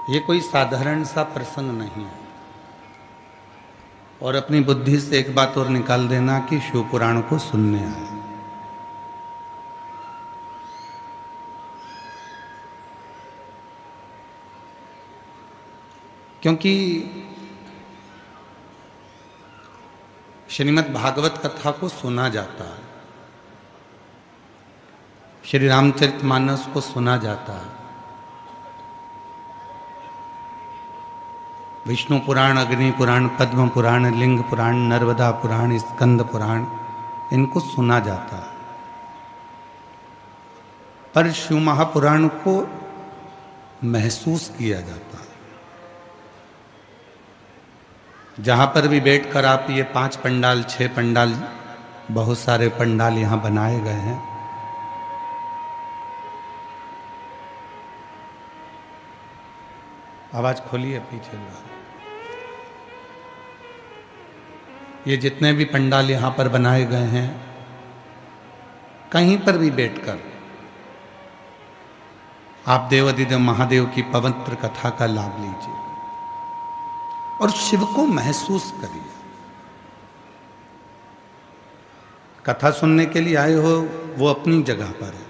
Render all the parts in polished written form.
ये कोई साधारण सा प्रसंग नहीं है। और अपनी बुद्धि से एक बात और निकाल देना कि शिव पुराण को सुनने आए। क्योंकि श्रीमद् भागवत कथा को सुना जाता है, श्री रामचरितमानस को सुना जाता है, विष्णु पुराण, अग्नि पुराण, पद्म पुराण, लिंग पुराण, नर्मदा पुराण, स्कंद पुराण, इनको सुना जाता है। पर शिव महापुराण को महसूस किया जाता है। जहां पर भी बैठकर आप ये 5 पंडाल, 6 पंडाल, बहुत सारे पंडाल यहां बनाए गए हैं, आवाज खोलिए पीछे। ये जितने भी पंडाल यहां पर बनाए गए हैं, कहीं पर भी बैठकर आप देवाधिदेव महादेव की पवित्र कथा का लाभ लीजिए और शिव को महसूस करिए। कथा सुनने के लिए आए हो वो अपनी जगह पर है,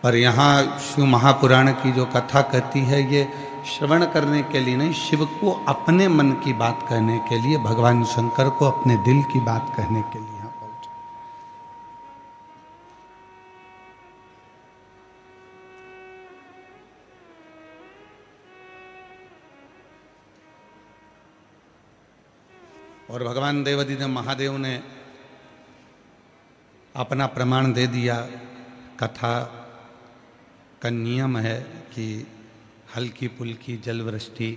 पर यहाँ शिव महापुराण की जो कथा कहती है ये श्रवण करने के लिए नहीं, शिव को अपने मन की बात कहने के लिए, भगवान शंकर को अपने दिल की बात कहने के लिए यहाँ पहुंचे। और भगवान देवाधिदेव महादेव ने अपना प्रमाण दे दिया। कथा का नियम है कि हल्की पुल्की जलवृष्टि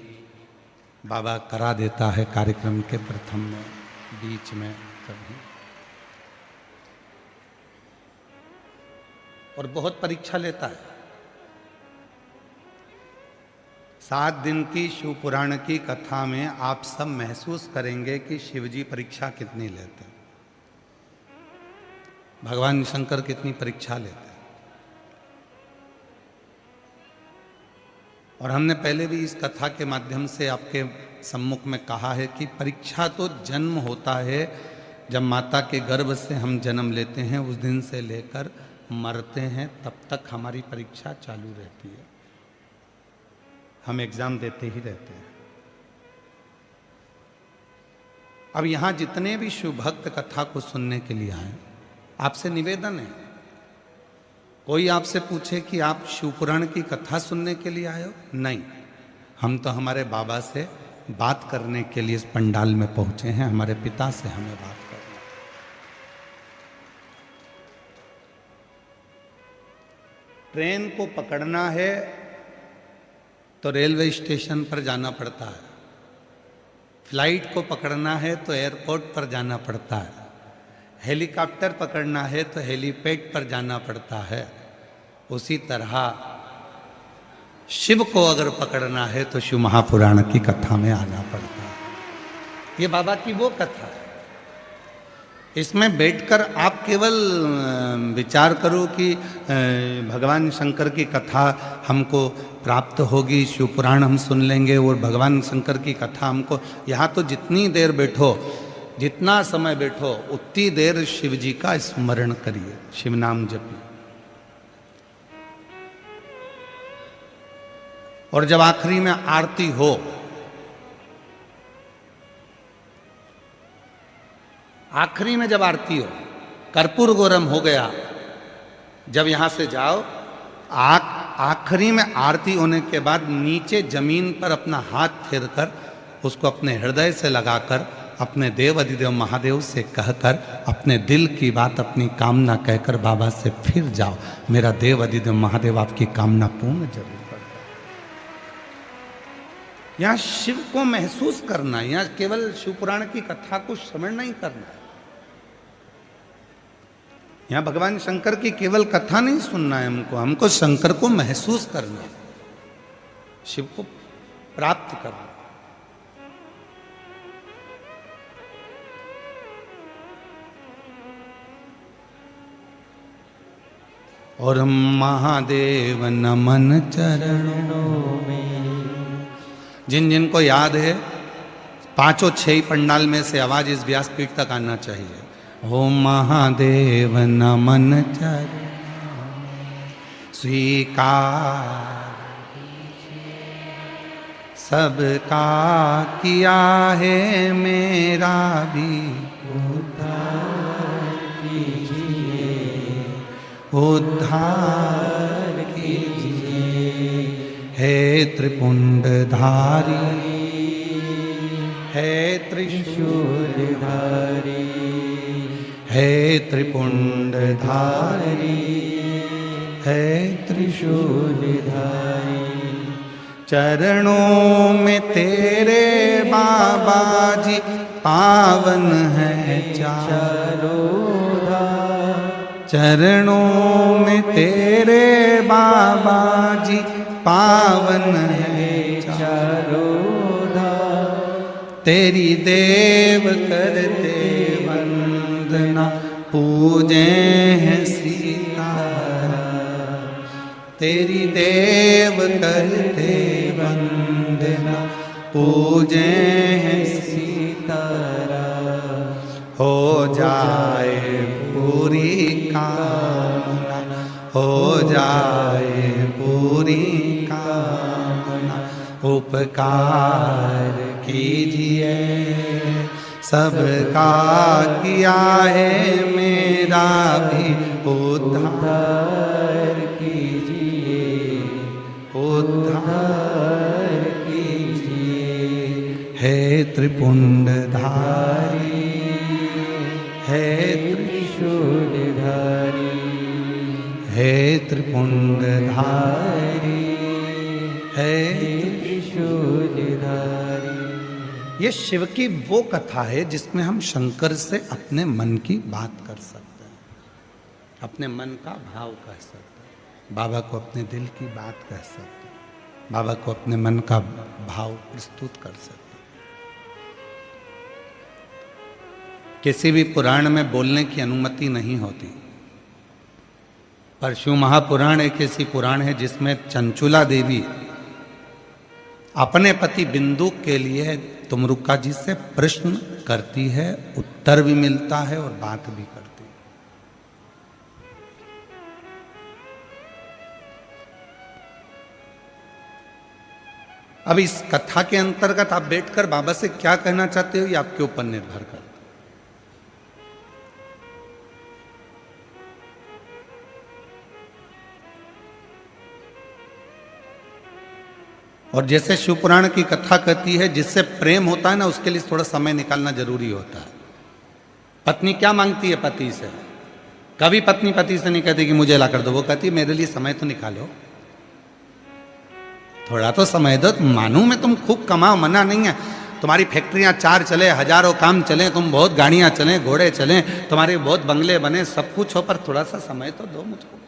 बाबा करा देता है कार्यक्रम के प्रथम में, बीच में, कभी। और बहुत परीक्षा लेता है। 7 दिन की शिव पुराण की कथा में आप सब महसूस करेंगे कि शिवजी परीक्षा कितनी लेते हैं, भगवान शंकर कितनी परीक्षा लेते हैं। और हमने पहले भी इस कथा के माध्यम से आपके सम्मुख में कहा है कि परीक्षा तो जन्म होता है, जब माता के गर्भ से हम जन्म लेते हैं, उस दिन से लेकर मरते हैं तब तक हमारी परीक्षा चालू रहती है। हम एग्जाम देते ही रहते हैं। अब यहाँ जितने भी शिव भक्त कथा को सुनने के लिए आए, आपसे निवेदन है, कोई आपसे पूछे कि आप शिव पुराण की कथा सुनने के लिए आए हो? नहीं, हम तो हमारे बाबा से बात करने के लिए इस पंडाल में पहुंचे हैं। हमारे पिता से हमें बात करना। ट्रेन को पकड़ना है तो रेलवे स्टेशन पर जाना पड़ता है, फ्लाइट को पकड़ना है तो एयरपोर्ट पर जाना पड़ता है, हेलीकॉप्टर पकड़ना है तो हेलीपैड पर जाना पड़ता है। उसी तरह शिव को अगर पकड़ना है तो शिव महापुराण की कथा में आना पड़ता है। ये बाबा की वो कथा है। इसमें बैठकर आप केवल विचार करो कि भगवान शंकर की कथा हमको प्राप्त होगी, शिव पुराण हम सुन लेंगे और भगवान शंकर की कथा हमको, यहाँ तो जितनी देर बैठो, जितना समय बैठो, उतनी देर शिव जी का स्मरण करिए, शिव नाम जपिए। और जब आखिरी में आरती हो, आखिरी में जब आरती हो, कर्पूर गौरम हो गया, जब यहां से जाओ, आखिरी में आरती होने के बाद नीचे जमीन पर अपना हाथ फेर कर उसको अपने हृदय से लगाकर अपने देव अधिदेव महादेव से कहकर अपने दिल की बात, अपनी कामना कहकर बाबा से फिर जाओ, मेरा देव अधिदेव महादेव आपकी कामना पूर्ण जरूर करता। यहाँ शिव को महसूस करना, यहाँ केवल शिव पुराण की कथा को श्रवण नहीं करना है, यहाँ भगवान शंकर की केवल कथा नहीं सुनना है, हमको शंकर को महसूस करना है, शिव को प्राप्त करना। और महादेव नमन चरणों में जिन जिन को याद है, पांचों छह ही पंडाल में से आवाज इस व्यासपीठ तक आना चाहिए। ओम महादेव नमन चरण स्वीकार, सबका किया है मेरा भी उद्धार कीजिए, उद्धार कीजिए। हे त्रिपुंडधारी, हे त्रिशूलधारी, हे त्रिपुंडधारी, हे त्रिशूलधारी। चरणों में तेरे बाबा जी पावन है चारों धाम, चरणों में तेरे बाबा जी पावन है चारों धाम। तेरी देव करते वंदना, पूजे हैं सीताराम। तेरी देव करते वंदना, पूजे हैं सीताराम। हो जाए पूरी कामना, हो जाए पूरी कामना। उपकार कीजिए, सबका किया है मेरा भी उद्धार कीजिए, उद्धार कीजिए। हे त्रिपुंडधारी, हे त्रिशूलधारी, हे त्रिपुंडधारी, हे त्रिशूलधारी। ये शिव की वो कथा है जिसमें हम शंकर से अपने मन की बात कर सकते हैं, अपने मन का भाव कह सकते हैं, बाबा को अपने दिल की बात कह सकते हैं, बाबा को अपने मन का भाव प्रस्तुत कर सकते हैं। किसी भी पुराण में बोलने की अनुमति नहीं होती, पर शिव महापुराण एक ऐसी पुराण है जिसमें चंचुला देवी अपने पति बिंदु के लिए तुमरुका जी से प्रश्न करती है, उत्तर भी मिलता है और बात भी करती है। अब इस कथा के अंतर्गत आप बैठकर बाबा से क्या कहना चाहते हो ये आपके ऊपर निर्भर करता है। और जैसे शिवपुराण की कथा कहती है, जिससे प्रेम होता है ना उसके लिए थोड़ा समय निकालना जरूरी होता है। पत्नी क्या मांगती है पति से? कभी पत्नी पति से नहीं कहती कि मुझे ला कर दो, वो कहती है मेरे लिए समय तो निकालो, थोड़ा तो समय दो। मानू मैं तुम खूब कमाओ, मना नहीं है, तुम्हारी फैक्ट्रियां 4 चले, हजारों काम चले, तुम बहुत गाड़ियां चले, घोड़े चले, तुम्हारे बहुत बंगले बने, सब कुछ हो, पर थोड़ा सा समय तो दो मुझको,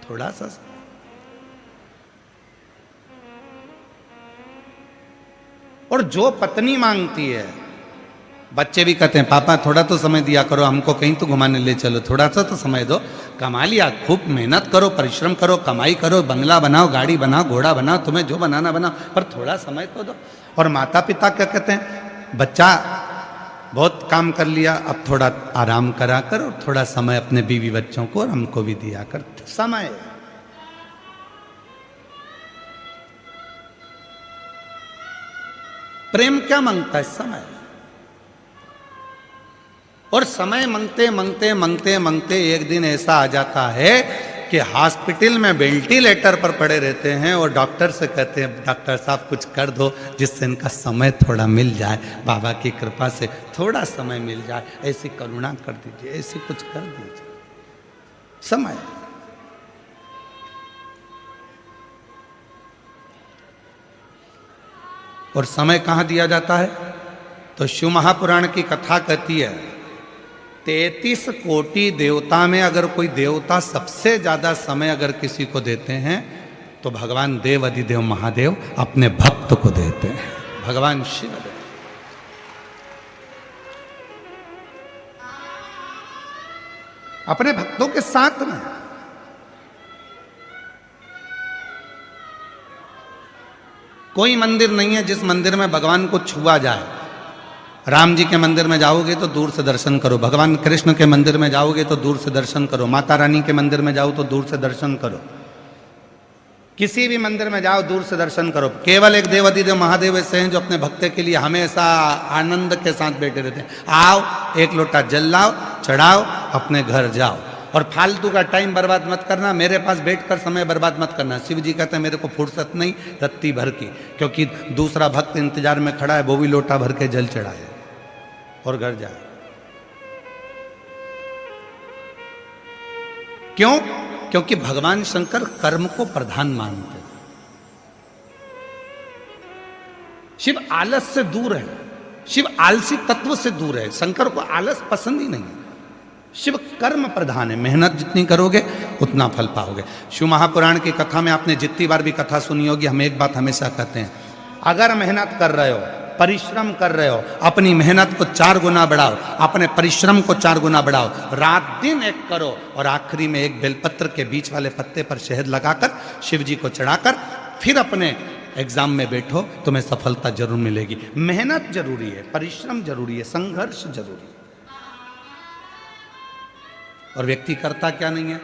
थोड़ा सा। और जो पत्नी मांगती है, बच्चे भी कहते हैं पापा थोड़ा तो समय दिया करो, हमको कहीं तो घुमाने ले चलो, थोड़ा सा तो समय दो। कमा लिया, खूब मेहनत करो, परिश्रम करो, कमाई करो, बंगला बनाओ, गाड़ी बनाओ, घोड़ा बनाओ, तुम्हें जो बनाना बनाओ, पर थोड़ा समय तो दो। और माता पिता क्या कहते हैं, बच्चा बहुत काम कर लिया, अब थोड़ा आराम करा कर और थोड़ा समय अपने बीवी बच्चों को और हमको भी दिया कर समय। प्रेम क्या मांगता है? समय। और समय मांगते मांगते मांगते मांगते एक दिन ऐसा आ जाता है कि हॉस्पिटल में वेंटिलेटर पर पड़े रहते हैं और डॉक्टर से कहते हैं डॉक्टर साहब कुछ कर दो जिससे इनका समय थोड़ा मिल जाए, बाबा की कृपा से थोड़ा समय मिल जाए, ऐसी करुणा कर दीजिए, ऐसी कुछ कर दीजिए। समय। और समय कहाँ दिया जाता है? तो शिव महापुराण की कथा कहती है 33 कोटि देवता में अगर कोई देवता सबसे ज्यादा समय अगर किसी को देते हैं तो भगवान देव अधिदेव महादेव अपने भक्त को देते हैं, भगवान शिव देव। अपने भक्तों के साथ में। कोई मंदिर नहीं है जिस मंदिर में भगवान को छुआ जाए। राम जी के मंदिर में जाओगे तो दूर से दर्शन करो, भगवान कृष्ण के मंदिर में जाओगे तो दूर से दर्शन करो, माता रानी के मंदिर में जाओ तो दूर से दर्शन करो, किसी भी मंदिर में जाओ दूर से दर्शन करो। केवल एक देवाधिदेव महादेव ऐसे हैं जो अपने भक्त के लिए हमेशा आनंद के साथ बैठे रहते हैं। आओ, एक लोटा जल लाओ, चढ़ाओ, अपने घर जाओ, और फालतू का टाइम बर्बाद मत करना, मेरे पास बैठकर समय बर्बाद मत करना। शिव जी कहते हैं मेरे को फुर्सत नहीं रत्ती भर की, क्योंकि दूसरा भक्त इंतजार में खड़ा है, वो भी लोटा भर के जल चढ़ाए और घर जाए। क्यों? क्योंकि भगवान शंकर कर्म को प्रधान मानते हैं। शिव आलस से दूर है, शिव आलसी तत्व से दूर है। शंकर को आलस पसंद ही नहीं है। शिव कर्म प्रधान है, मेहनत जितनी करोगे उतना फल पाओगे। शिव महापुराण की कथा में आपने जितनी बार भी कथा सुनी होगी, हम एक बात हमेशा कहते हैं, अगर मेहनत कर रहे हो, परिश्रम कर रहे हो, अपनी मेहनत को 4 गुना बढ़ाओ, अपने परिश्रम को 4 गुना बढ़ाओ, रात दिन एक करो, और आखिरी में एक बेलपत्र के बीच वाले पत्ते पर शहद लगाकर शिव जी को चढ़ाकर फिर अपने एग्जाम में बैठो, तुम्हें सफलता जरूर मिलेगी। मेहनत जरूरी है, परिश्रम जरूरी है, संघर्ष जरूरी है। और व्यक्ति करता क्या नहीं है,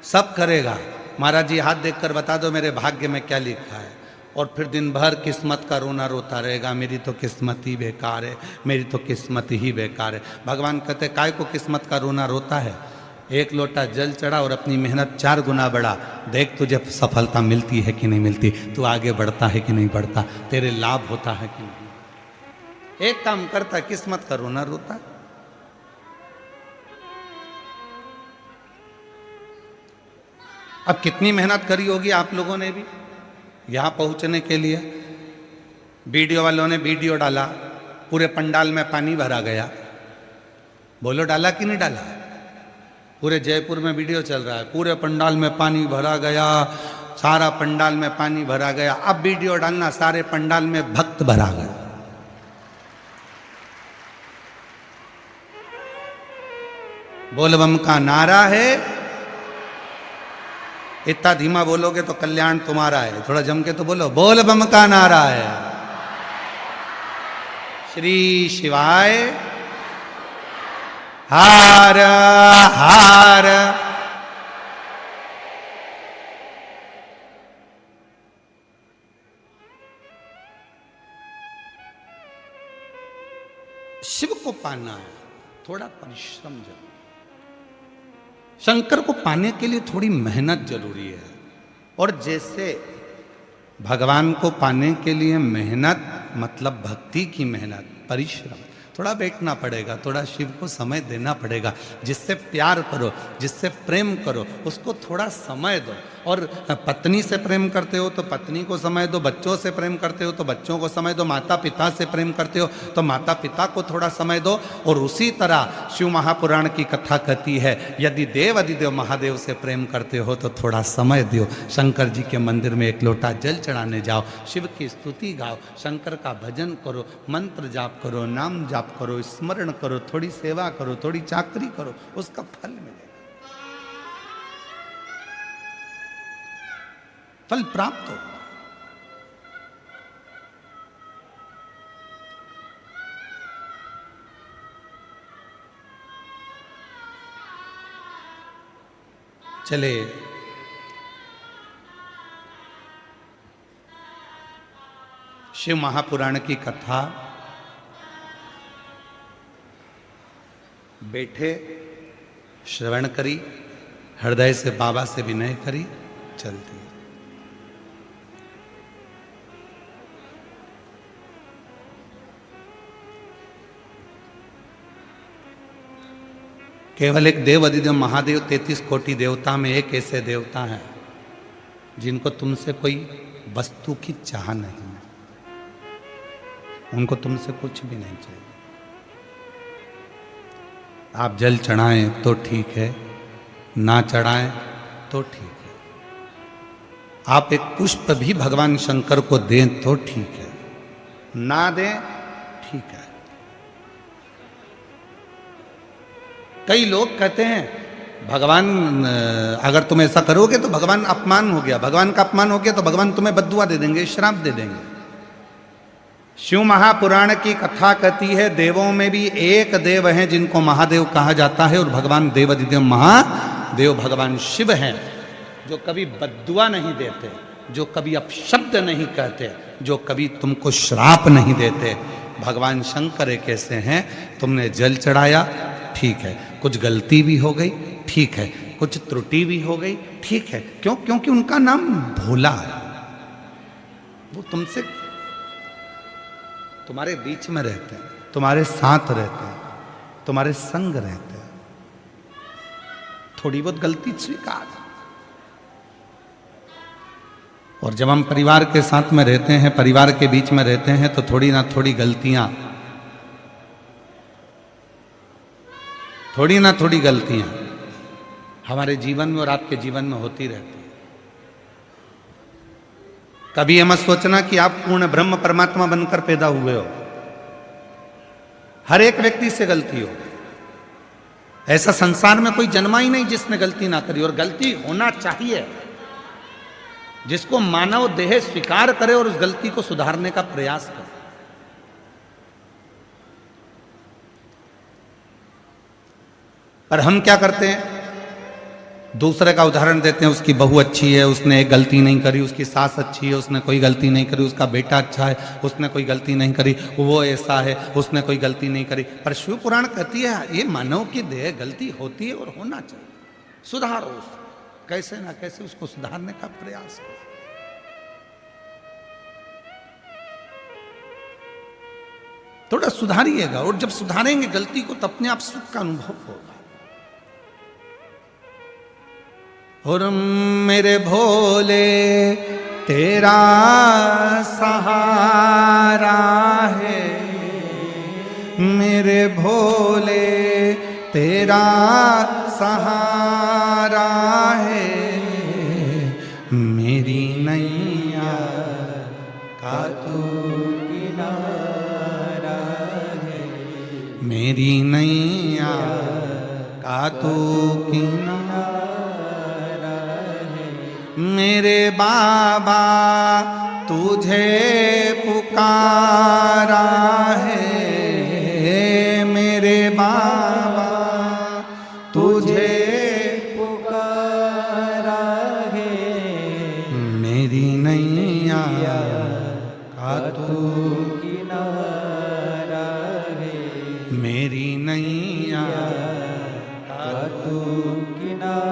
सब करेगा। महाराज जी हाथ देखकर बता दो मेरे भाग्य में क्या लिखा है, और फिर दिन भर किस्मत का रोना रोता रहेगा, मेरी तो किस्मत ही बेकार है, मेरी तो किस्मत ही बेकार है। भगवान कहते काय को किस्मत का रोना रोता है, एक लोटा जल चढ़ा और अपनी मेहनत 4 गुना बढ़ा, देख तुझे सफलता मिलती है कि नहीं मिलती, तू आगे बढ़ता है कि नहीं बढ़ता, तेरे लाभ होता है कि नहीं। एक काम करता, किस्मत का रोना रोता। अब कितनी मेहनत करी होगी आप लोगों ने भी यहां पहुंचने के लिए। वीडियो वालों ने वीडियो डाला, पूरे पंडाल में पानी भरा गया, बोलो डाला कि नहीं डाला? पूरे जयपुर में वीडियो चल रहा है, पूरे पंडाल में पानी भरा गया, सारा पंडाल में पानी भरा गया। अब वीडियो डालना, सारे पंडाल में भक्त भरा गया। बोल बम का नारा है, इतना धीमा बोलोगे तो कल्याण तुम्हारा है, थोड़ा जम के तो बोलो, बोल बम का नारा है। श्री शिवाय हार हार। शिव को पाना है, थोड़ा परिश्रम जरूरी। शंकर को पाने के लिए थोड़ी मेहनत जरूरी है। और जैसे भगवान को पाने के लिए मेहनत मतलब भक्ति की मेहनत, परिश्रम, थोड़ा बैठना पड़ेगा, थोड़ा शिव को समय देना पड़ेगा। जिससे प्यार करो, जिससे प्रेम करो, उसको थोड़ा समय दो। और पत्नी से प्रेम करते हो तो पत्नी को समय दो, बच्चों से प्रेम करते हो तो बच्चों को समय दो, माता पिता से प्रेम करते हो तो माता पिता को थोड़ा समय दो। और उसी तरह शिव महापुराण की कथा कहती है, यदि देव अधिदेव महादेव से प्रेम करते हो तो थोड़ा समय दो। शंकर जी के मंदिर में एक लोटा जल चढ़ाने जाओ, शिव की स्तुति गाओ, शंकर का भजन करो, मंत्र जाप करो, नाम जाप करो, स्मरण करो, थोड़ी सेवा करो, थोड़ी चाकरी करो, उसका फल मिलेगा, फल प्राप्त हो। चले शिव महापुराण की कथा बैठे श्रवण करी, हृदय से बाबा से विनय करी, चलती। केवल एक देव अधिदेव महादेव 33 कोटि देवता में एक ऐसे देवता हैं जिनको तुमसे कोई वस्तु की चाह नहीं है, उनको तुमसे कुछ भी नहीं चाहिए। आप जल चढ़ाएं तो ठीक है, ना चढ़ाएं तो ठीक है, आप एक पुष्प भी भगवान शंकर को दें तो ठीक है, ना दें ठीक है। कई लोग कहते हैं भगवान अगर तुम ऐसा करोगे तो भगवान अपमान हो गया, भगवान का अपमान हो गया तो भगवान तुम्हें बद्दुआ दे देंगे, श्राप दे देंगे। शिव महापुराण की कथा कहती है देवों में भी एक देव हैं जिनको महादेव कहा जाता है, और भगवान देवाधिदेव महादेव भगवान शिव हैं, जो कभी बद्दुआ नहीं देते, जो कभी अपशब्द नहीं कहते, जो कभी तुमको श्राप नहीं देते। भगवान शंकर एक ऐसे हैं, तुमने जल चढ़ाया ठीक है, कुछ गलती भी हो गई ठीक है, कुछ त्रुटि भी हो गई ठीक है, क्यों? क्योंकि उनका नाम भोला है। वो तुमसे, तुम्हारे बीच में रहते हैं, तुम्हारे साथ रहते हैं, तुम्हारे संग रहते हैं। थोड़ी बहुत गलती स्वीकार। और जब हम परिवार के साथ में रहते हैं, परिवार के बीच में रहते हैं, तो थोड़ी ना थोड़ी गलतियां हमारे जीवन में और आपके जीवन में होती रहती है। कभी ये मत सोचना कि आप पूर्ण ब्रह्म परमात्मा बनकर पैदा हुए हो। हर एक व्यक्ति से गलती हो। ऐसा संसार में कोई जन्मा ही नहीं जिसने गलती ना करी, और गलती होना चाहिए। जिसको मानव देह स्वीकार करे और उस गलती को सुधारने का प्रयास करे। पर हम क्या करते हैं, दूसरे का उदाहरण देते हैं, उसकी बहू अच्छी है, उसने एक गलती नहीं करी, उसकी सास अच्छी है, उसने कोई गलती नहीं करी, उसका बेटा अच्छा है, उसने कोई गलती नहीं करी, वो ऐसा है, उसने कोई गलती नहीं करी। पर शिव पुराण कहती है ये मानव की देह गलती होती है और होना चाहिए, सुधारो उसको, कैसे ना कैसे उसको सुधारने का प्रयास करो। थोड़ा सुधारिएगा, और जब सुधारेंगे गलती को तो अपने आप सुख का अनुभव होगा। और मेरे भोले तेरा सहारा है, मेरे भोले तेरा सहारा है, मेरी नैया का तू किनारा है, मेरी नैया का तू किनारा। मेरे बाबा तुझे पुकारा है, मेरे बाबा तुझे पुकारा है, मेरी नैया का तू किनारा है, मेरी नैया का तू किनारा।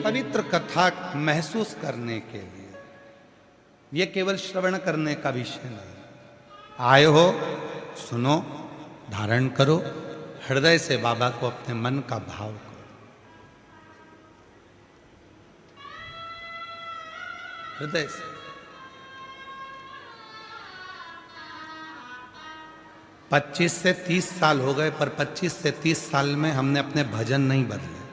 पवित्र कथा महसूस करने के लिए, ये केवल श्रवण करने का विषय नहीं। आए हो, सुनो, धारण करो, हृदय से बाबा को अपने मन का भाव करो। हृदय से 25 से 30 साल हो गए, पर 25 से 30 साल में हमने अपने भजन नहीं बदले।